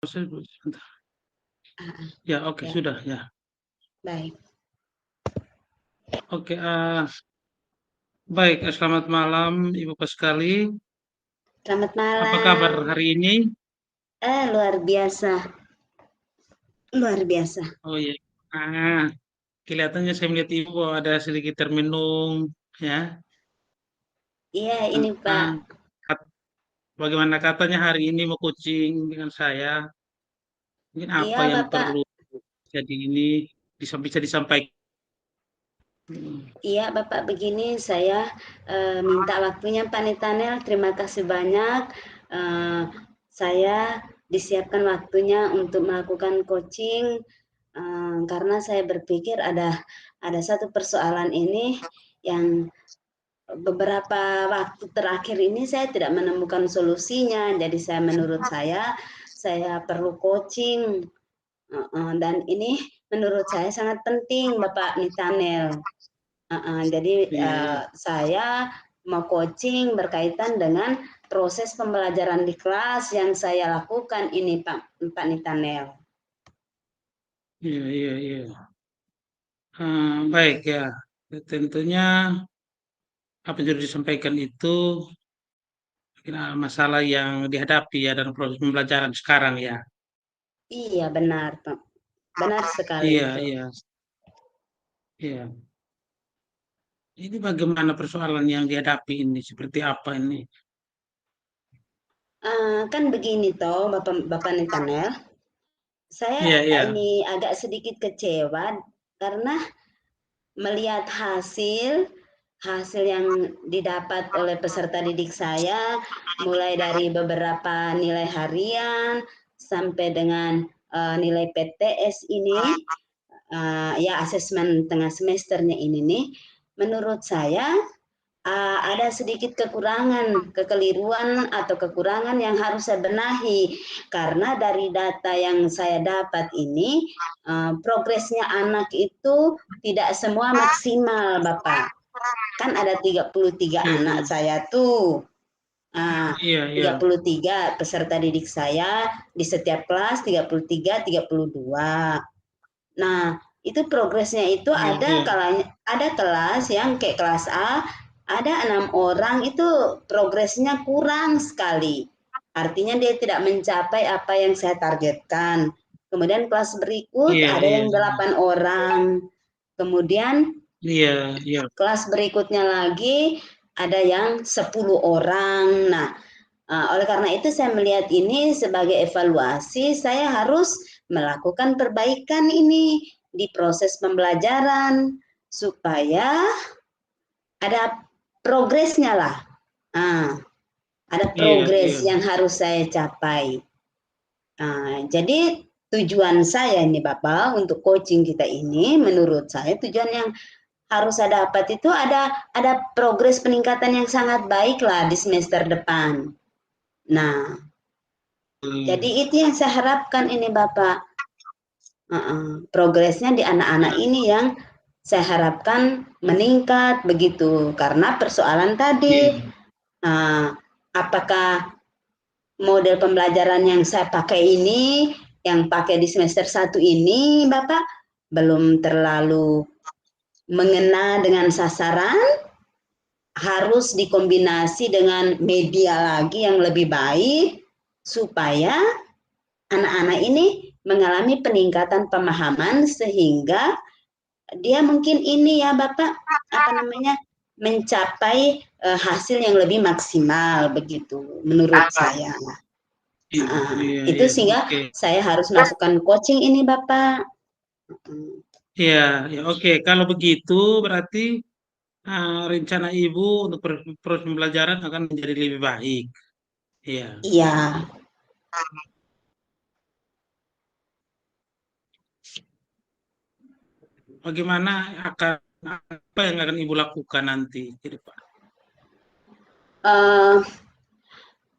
Sebentar. Ah, ah, Ya, oke, ya, sudah ya. baik. Oke, baik. Selamat malam, Ibu sekali. Selamat Apa kabar malam. hari ini? Luar biasa. Luar biasa. Oh iya. Ah, Kelihatannya saya melihat Ibu bahwa ada sedikit termenung, ya. Iya, ini Pak. Ah, Bagaimana katanya hari ini mau coaching dengan saya? Mungkin apa Iya, yang Bapak. perlu jadi ini bisa disampaikan? Iya, Bapak, begini saya minta waktunya Pak Nitanel. Terima kasih banyak. Eh, saya disiapkan waktunya untuk melakukan coaching karena saya berpikir ada satu persoalan ini yang beberapa waktu terakhir ini saya tidak menemukan solusinya. Jadi menurut saya perlu coaching. Dan ini menurut saya sangat penting, Bapak Nitanel. Jadi Iya, iya. saya mau coaching berkaitan dengan proses pembelajaran di kelas yang saya lakukan ini, Pak Nitanel. Iya, iya, iya. Baik ya. Tentunya apa yang sudah disampaikan itu mungkin masalah yang dihadapi ya dalam proses pembelajaran sekarang ya. Iya, benar, Pak. Benar sekali Iya, itu. iya, iya. Ini bagaimana persoalan yang dihadapi ini? Seperti apa ini? Kan begini toh, Bapak Nitanel. Saya Iya, iya. ini agak sedikit kecewa karena melihat hasil yang didapat oleh peserta didik saya, mulai dari beberapa nilai harian sampai dengan nilai PTS ini, ya asesmen tengah semesternya ini nih, menurut saya ada sedikit kekeliruan atau kekurangan yang harus saya benahi karena dari data yang saya dapat ini progresnya anak itu tidak semua maksimal, Bapak. Kan ada 33 Iya, anak iya. saya tuh. Iya, iya. 33 peserta didik saya di setiap kelas 33, 32. Nah, itu progresnya itu Iya, iya. ada kelas yang kayak kelas A, ada 6 orang itu progresnya kurang sekali. Artinya dia tidak mencapai apa yang saya targetkan. Kemudian kelas berikut Iya, ada iya. yang 8 orang. Kemudian Iya, iya. kelas berikutnya lagi ada yang 10 orang. Nah, oleh karena itu saya melihat ini sebagai evaluasi, saya harus melakukan perbaikan ini di proses pembelajaran supaya ada progresnya lah. Ada Iya, iya. progres yang harus saya capai. Jadi tujuan saya ini Bapak untuk coaching kita ini, menurut saya tujuan yang harus saya dapat itu ada progres peningkatan yang sangat baik lah di semester depan. Nah, jadi itu yang saya harapkan ini Bapak. Progresnya di anak-anak ini yang saya harapkan meningkat begitu. Karena persoalan tadi, Iya. apakah model pembelajaran yang saya pakai ini, yang pakai di semester 1 ini Bapak, belum terlalu mengena dengan sasaran, harus dikombinasi dengan media lagi yang lebih baik, supaya anak-anak ini mengalami peningkatan pemahaman sehingga dia mungkin ini ya Bapak mencapai hasil yang lebih maksimal begitu menurut saya. Iya, iya, Itu iya. sehingga Oke. saya harus melakukan coaching ini Bapak. Iya, ya, oke. Kalau begitu berarti rencana Ibu untuk proses pembelajaran akan menjadi lebih baik. Iya. Iya. Bagaimana akan apa yang akan Ibu lakukan nanti ke depan? Uh,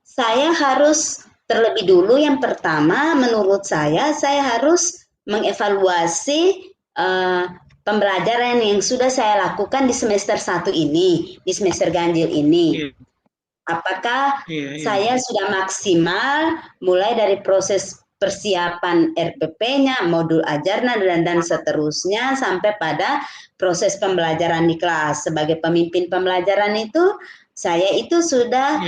saya harus terlebih dulu yang pertama menurut saya harus mengevaluasi pembelajaran yang sudah saya lakukan di semester 1 ini, di semester ganjil ini. Iya, Apakah iya, iya. saya sudah maksimal mulai dari proses persiapan RPP-nya, modul ajarnya, dan seterusnya sampai pada proses pembelajaran di kelas. Sebagai pemimpin pembelajaran itu, saya itu sudah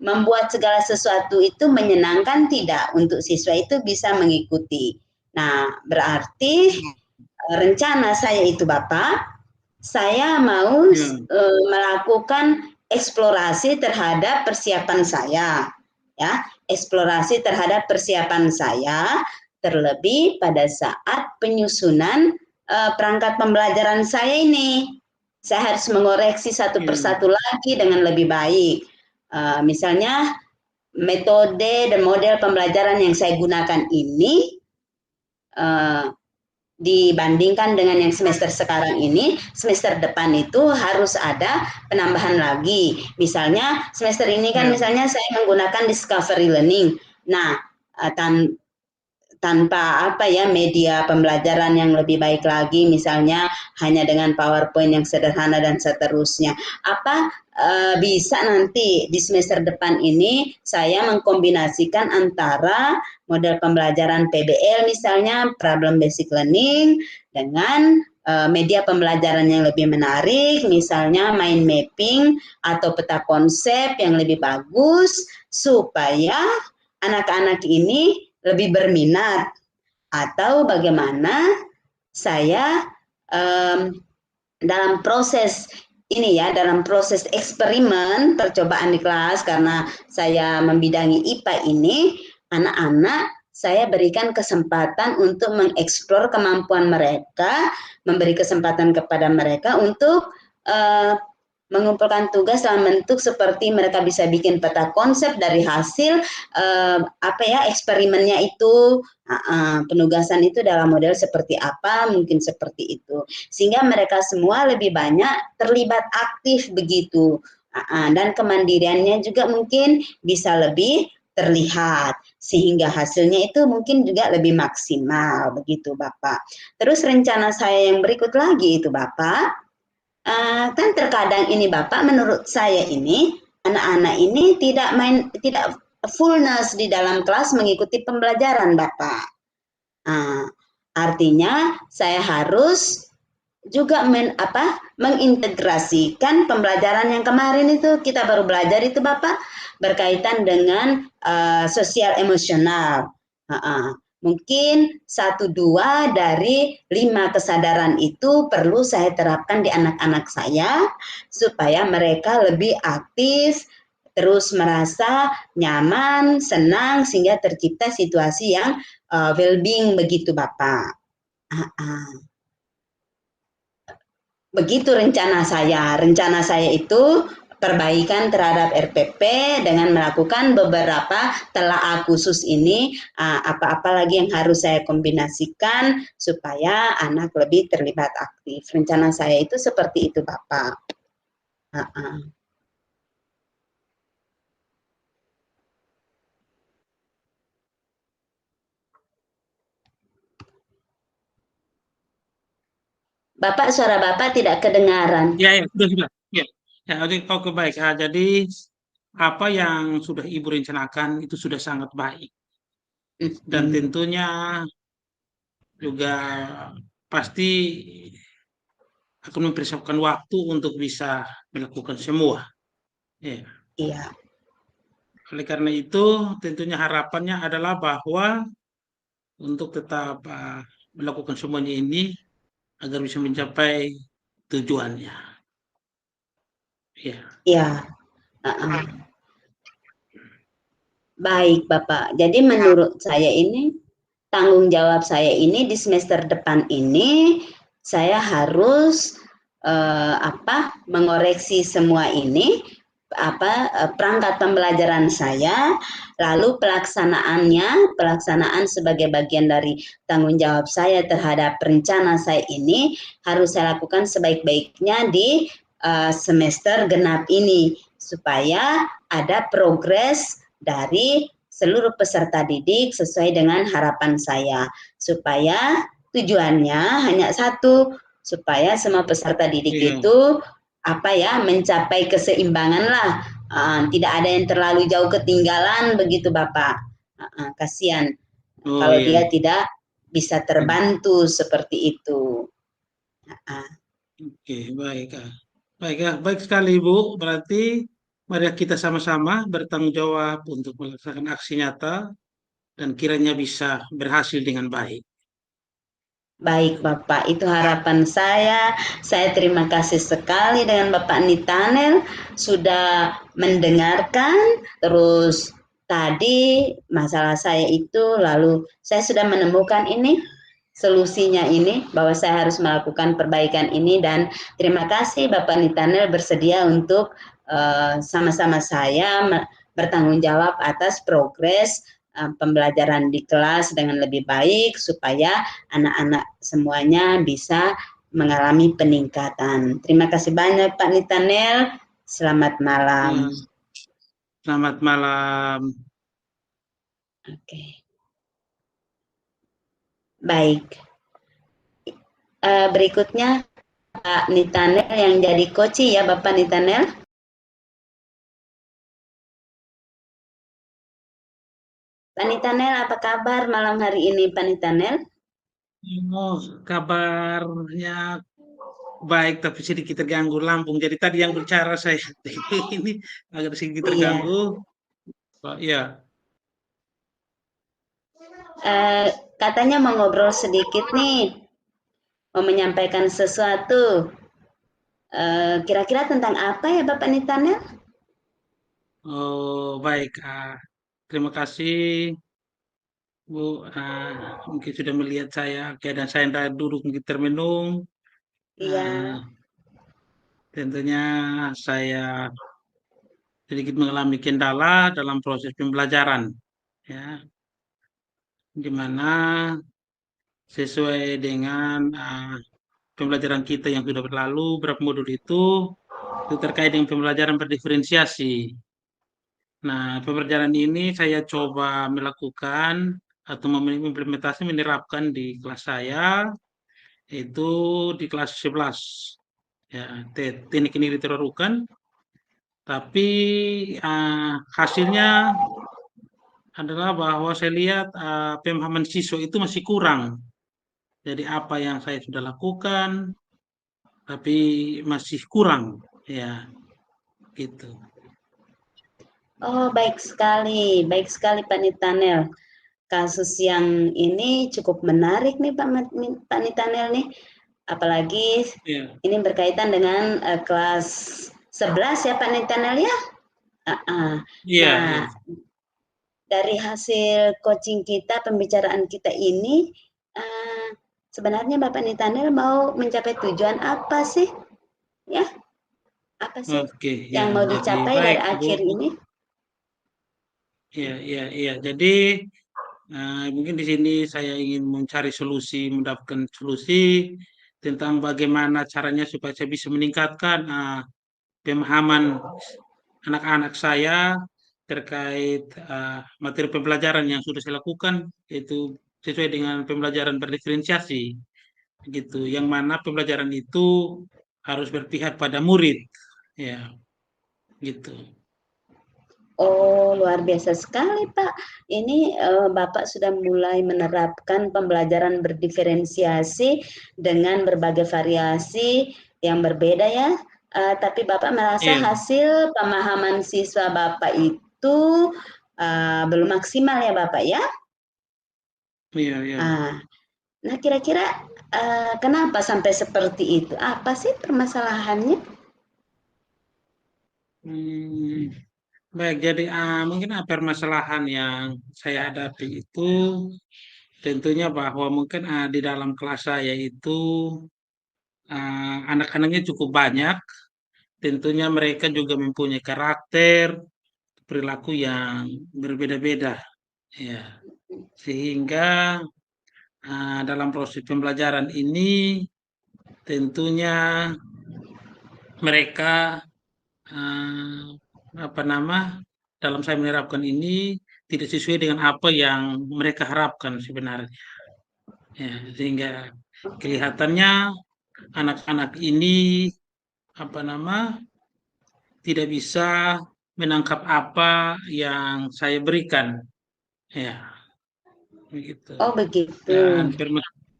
membuat segala sesuatu itu menyenangkan tidak untuk siswa itu bisa mengikuti. Nah, berarti rencana saya itu Bapak, saya mau melakukan eksplorasi terhadap persiapan saya, ya, eksplorasi terhadap persiapan saya, terlebih pada saat penyusunan perangkat pembelajaran saya ini. Saya harus mengoreksi satu persatu lagi dengan lebih baik. Misalnya metode dan model pembelajaran yang saya gunakan ini dibandingkan dengan yang semester sekarang ini, semester depan itu harus ada penambahan lagi. Misalnya semester ini kan misalnya saya menggunakan discovery learning. Nah, tanpa apa ya media pembelajaran yang lebih baik lagi, misalnya hanya dengan PowerPoint yang sederhana dan seterusnya. Apa bisa nanti di semester depan ini saya mengkombinasikan antara model pembelajaran PBL misalnya problem basic learning dengan media pembelajaran yang lebih menarik, misalnya mind mapping atau peta konsep yang lebih bagus supaya anak-anak ini lebih berminat, atau bagaimana saya dalam proses ini ya, dalam proses eksperimen percobaan di kelas, karena saya membidangi IPA ini, anak-anak saya berikan kesempatan untuk mengeksplor kemampuan mereka, memberi kesempatan kepada mereka untuk mengumpulkan tugas dalam bentuk seperti mereka bisa bikin peta konsep dari hasil eksperimennya itu, penugasan itu dalam model seperti apa, mungkin seperti itu, sehingga mereka semua lebih banyak terlibat aktif begitu, dan kemandiriannya juga mungkin bisa lebih terlihat sehingga hasilnya itu mungkin juga lebih maksimal begitu Bapak. Terus rencana saya yang berikut lagi itu Bapak, kan terkadang ini Bapak, menurut saya ini anak-anak ini tidak fullness di dalam kelas mengikuti pembelajaran Bapak. Artinya saya harus juga mengintegrasikan pembelajaran yang kemarin itu kita baru belajar itu Bapak, berkaitan dengan sosial emosional. Mungkin 1-2 dari 5 kesadaran itu perlu saya terapkan di anak-anak saya supaya mereka lebih aktif, terus merasa nyaman, senang, sehingga tercipta situasi yang well-being begitu Bapak. Begitu rencana saya. Rencana saya itu perbaikan terhadap RPP dengan melakukan beberapa telaah khusus ini, apa-apa lagi yang harus saya kombinasikan supaya anak lebih terlibat aktif. Rencana saya itu seperti itu Bapak. Bapak, suara Bapak tidak kedengaran. Ya, sudah. Ya, oke, baik. Jadi apa yang sudah Ibu rencanakan itu sudah sangat baik. Dan tentunya juga pasti akan mempersiapkan waktu untuk bisa melakukan semua. Iya. Oleh karena itu, tentunya harapannya adalah bahwa untuk tetap melakukan semuanya ini agar bisa mencapai tujuannya. Iya. Baik Bapak, jadi menurut saya ini tanggung jawab saya ini di semester depan ini saya harus mengoreksi semua ini perangkat pembelajaran saya, lalu pelaksanaan sebagai bagian dari tanggung jawab saya terhadap rencana saya ini harus saya lakukan sebaik-baiknya di semester genap ini supaya ada progres dari seluruh peserta didik sesuai dengan harapan saya, supaya tujuannya hanya satu, supaya semua peserta didik itu mencapai keseimbangan lah, tidak ada yang terlalu jauh ketinggalan begitu Bapak. kasihan Oh kalau iya. dia tidak bisa terbantu seperti itu. Oke, baik. Baik, baik sekali Ibu. Berarti mari kita sama-sama bertanggung jawab untuk melaksanakan aksi nyata dan kiranya bisa berhasil dengan baik. Baik Bapak, itu harapan saya. Saya terima kasih sekali dengan Bapak Nitanel sudah mendengarkan. Terus tadi masalah saya itu, lalu saya sudah menemukan ini solusinya ini bahwa saya harus melakukan perbaikan ini, dan terima kasih Bapak Nitanel bersedia untuk sama-sama saya bertanggung jawab atas progres pembelajaran di kelas dengan lebih baik supaya anak-anak semuanya bisa mengalami peningkatan. Terima kasih banyak Pak Nitanel. Selamat Ya, malam. selamat malam. Oke. Baik. Berikutnya Pak Nitanel yang jadi koci ya Bapak Nitanel. Pak Nitanel, apa kabar malam hari ini Pak Nitanel? Oh, kabarnya baik tapi sedikit terganggu lambung. Jadi tadi yang bicara saya ini agak sedikit Iya. terganggu. Pak, ya, Eh, Katanya mau ngobrol sedikit nih, mau menyampaikan sesuatu. Kira-kira tentang apa ya Bapak Nitanel? oh baik. Terima kasih Bu. Mungkin sudah melihat saya keadaan saya yang duduk di termenung. Iya, Ah, tentunya saya sedikit mengalami kendala dalam proses pembelajaran, ya, di mana sesuai dengan pembelajaran kita yang sudah berlalu, beberapa modul itu terkait dengan pembelajaran berdiferensiasi. Nah, pembelajaran ini saya coba melakukan atau mengimplementasi menerapkan di kelas saya, itu di kelas 11. Ya, teknik ini diterapkan, tapi hasilnya adalah bahwa saya lihat pemahaman siswa itu masih kurang. Jadi apa yang saya sudah lakukan, tapi masih kurang, ya gitu. oh baik sekali Pak Nitanel. Kasus yang ini cukup menarik nih Pak Nitanel nih, apalagi Ya, ini berkaitan dengan kelas 11 ya Pak Nitanel ya. iya, Nah, iya. dari hasil coaching kita, pembicaraan kita ini, uh, sebenarnya Bapak Nitanel mau mencapai tujuan apa sih? Ya, apa sih Oke, ya. yang mau Jadi dicapai baik, dari Bu. akhir ini? Iya, iya, iya. Jadi mungkin di sini saya ingin mencari solusi, mendapatkan solusi tentang bagaimana caranya supaya saya bisa meningkatkan pemahaman anak-anak saya terkait materi pembelajaran yang sudah saya lakukan, yaitu sesuai dengan pembelajaran berdiferensiasi, gitu. Yang mana pembelajaran itu harus berpihak pada murid, ya, gitu. Oh, luar biasa sekali, Pak. Ini Bapak sudah mulai menerapkan pembelajaran berdiferensiasi dengan berbagai variasi yang berbeda ya. Tapi Bapak merasa Iya, hasil pemahaman siswa Bapak itu belum maksimal ya, Bapak ya? iya, iya. Ah, nah, kira-kira kenapa sampai seperti itu? Apa sih permasalahannya? Hmm, baik, jadi mungkin permasalahan yang saya hadapi itu tentunya bahwa mungkin di dalam kelas saya itu anak-anaknya cukup banyak, tentunya mereka juga mempunyai karakter, perilaku yang berbeda-beda, ya. Sehingga dalam proses pembelajaran ini tentunya mereka eh, apa nama dalam saya menerapkan ini tidak sesuai dengan apa yang mereka harapkan sebenarnya. Ya, sehingga kelihatannya anak-anak ini apa nama tidak bisa menangkap apa yang saya berikan. Ya, begitu. Oh, begitu. Dan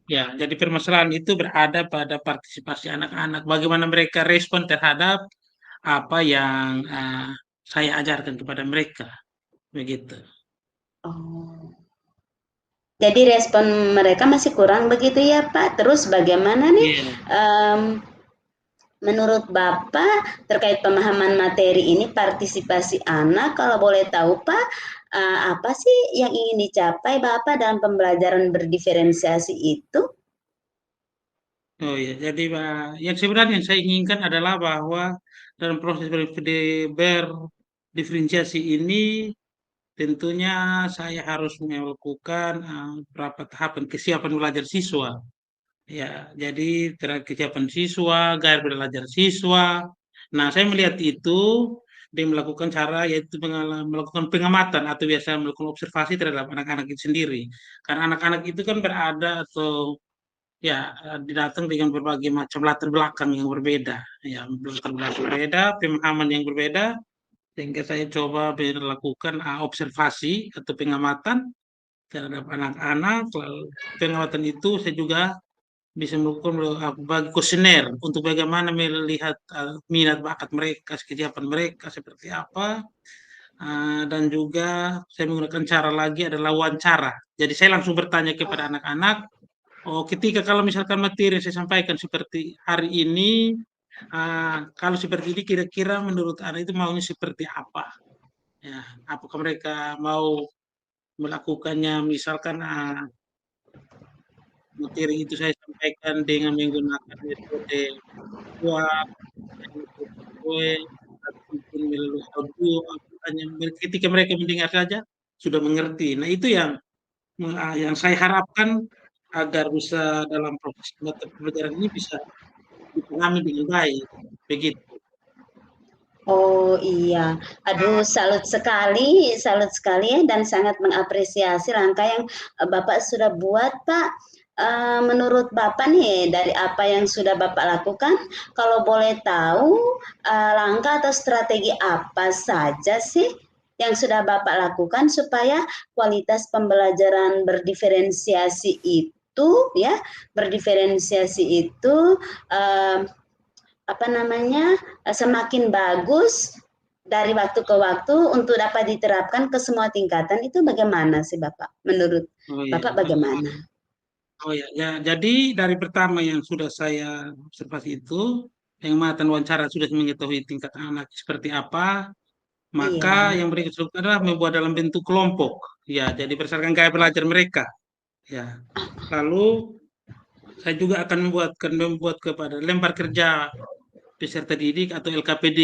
ya, jadi permasalahan itu berada pada partisipasi anak-anak. Bagaimana mereka respon terhadap apa yang saya ajarkan kepada mereka, begitu. Oh. Jadi respon mereka masih kurang begitu ya Pak. Terus bagaimana nih Iya. um, menurut Bapak terkait pemahaman materi ini partisipasi anak, kalau boleh tahu Pak, apa sih yang ingin dicapai Bapak dalam pembelajaran berdiferensiasi itu? Oh ya, jadi yang sebenarnya yang saya inginkan adalah bahwa dalam proses berdiferensiasi ini tentunya saya harus melakukan beberapa tahapan kesiapan belajar siswa. Ya, jadi terhadap kesiapan siswa, gaya belajar siswa. Nah, saya melihat itu dia melakukan cara yaitu melakukan pengamatan atau biasa melakukan observasi terhadap anak-anak itu sendiri. Karena anak-anak itu kan berada atau ya didatang dengan berbagai macam latar belakang yang berbeda, ya latar belakang berbeda, pemahaman yang berbeda, sehingga saya coba melakukan observasi atau pengamatan terhadap anak-anak. Lalu pengamatan itu saya juga bisa melakukan bagi kuesioner untuk bagaimana melihat minat bakat mereka, kesiapan mereka seperti apa. Dan juga saya menggunakan cara lagi adalah wawancara. Jadi saya langsung bertanya kepada anak-anak, oh ketika kalau misalkan materi yang saya sampaikan seperti hari ini, kalau seperti ini kira-kira menurut Anda itu maunya seperti apa? Ya, apakah mereka mau melakukannya misalkan materi itu saya sampaikan dengan menggunakan metode visual, metode atau mungkin melalui audio, hanya ketika mereka mendengar saja sudah mengerti. Nah itu yang saya harapkan agar bisa dalam proses mata pelajaran ini bisa dipahami dengan baik, begitu. Oh iya, aduh salut sekali ya dan sangat mengapresiasi langkah yang Bapak sudah buat Pak. Menurut Bapak nih dari apa yang sudah Bapak lakukan, kalau boleh tahu langkah atau strategi apa saja sih yang sudah Bapak lakukan supaya kualitas pembelajaran berdiferensiasi itu uh, apa namanya, semakin bagus dari waktu ke waktu untuk dapat diterapkan ke semua tingkatan itu bagaimana sih Bapak? Menurut Oh ya, Bapak bagaimana? oh ya, ya. Jadi dari pertama yang sudah saya observasi itu, pengamatan wawancara sudah mengetahui tingkat anak seperti apa, maka Iya. yang berikut adalah membuat dalam bentuk kelompok. Ya, jadi berdasarkan gaya belajar mereka. Ya, lalu saya juga akan membuat kepada lempar kerja peserta didik atau LKPD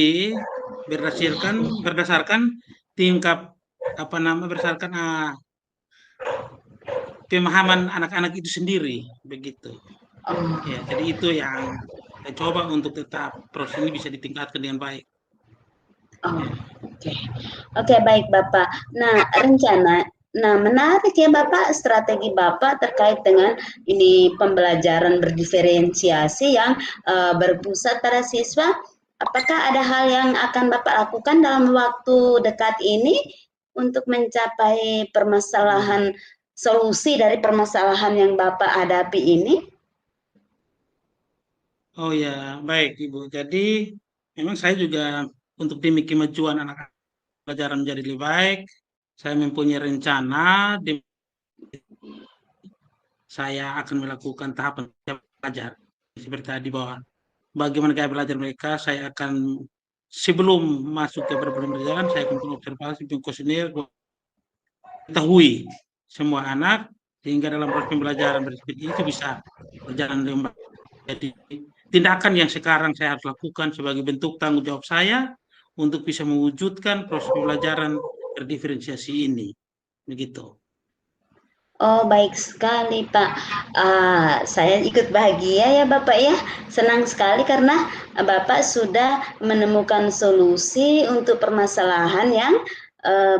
berdasarkan tingkat apa nama berdasarkan pemahaman anak-anak itu sendiri begitu. Ya, Oh, jadi itu yang saya coba untuk tetap proses ini bisa ditingkatkan dengan baik. oh, Ya. oke. Oke, baik Bapak. Nah, menarik ya Bapak strategi Bapak terkait dengan ini pembelajaran berdiferensiasi yang berpusat pada siswa. Apakah ada hal yang akan Bapak lakukan dalam waktu dekat ini untuk mencapai solusi dari permasalahan yang Bapak hadapi ini? Oh ya, baik Ibu. Jadi memang saya juga untuk demi kemajuan anak-anak pelajaran menjadi lebih baik, saya mempunyai rencana saya akan melakukan tahapan belajar seperti tadi bahwa bagaimana gaya belajar mereka, saya akan sebelum masuk ke pembelajaran saya akan observasi kuesioner ketahui semua anak sehingga dalam proses pembelajaran itu bisa berjalan dengan baik. Jadi tindakan yang sekarang saya harus lakukan sebagai bentuk tanggung jawab saya untuk bisa mewujudkan proses pembelajaran berdiferensiasi ini. Begitu. Oh, baik sekali, Pak. Saya ikut bahagia ya, Bapak ya. Senang sekali karena Bapak sudah menemukan solusi untuk permasalahan yang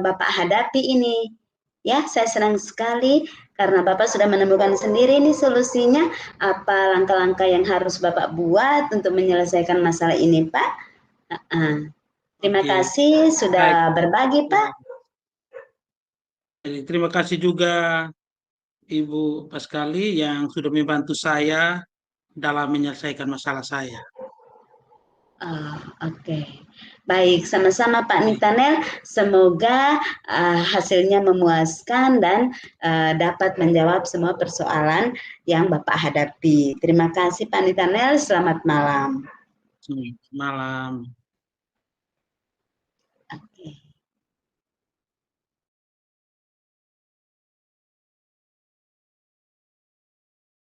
Bapak hadapi ini. Ya, saya senang sekali karena Bapak sudah menemukan sendiri nih solusinya. Apa langkah-langkah yang harus Bapak buat untuk menyelesaikan masalah ini, Pak? Terima Oke, kasih baik. sudah berbagi, Pak. Jadi, terima kasih juga Ibu Paskali yang sudah membantu saya dalam menyelesaikan masalah saya. Oke. Baik, sama-sama Pak Nitanel. Semoga hasilnya memuaskan dan dapat menjawab semua persoalan yang Bapak hadapi. Terima kasih Pak Nitanel. Selamat malam. Malam.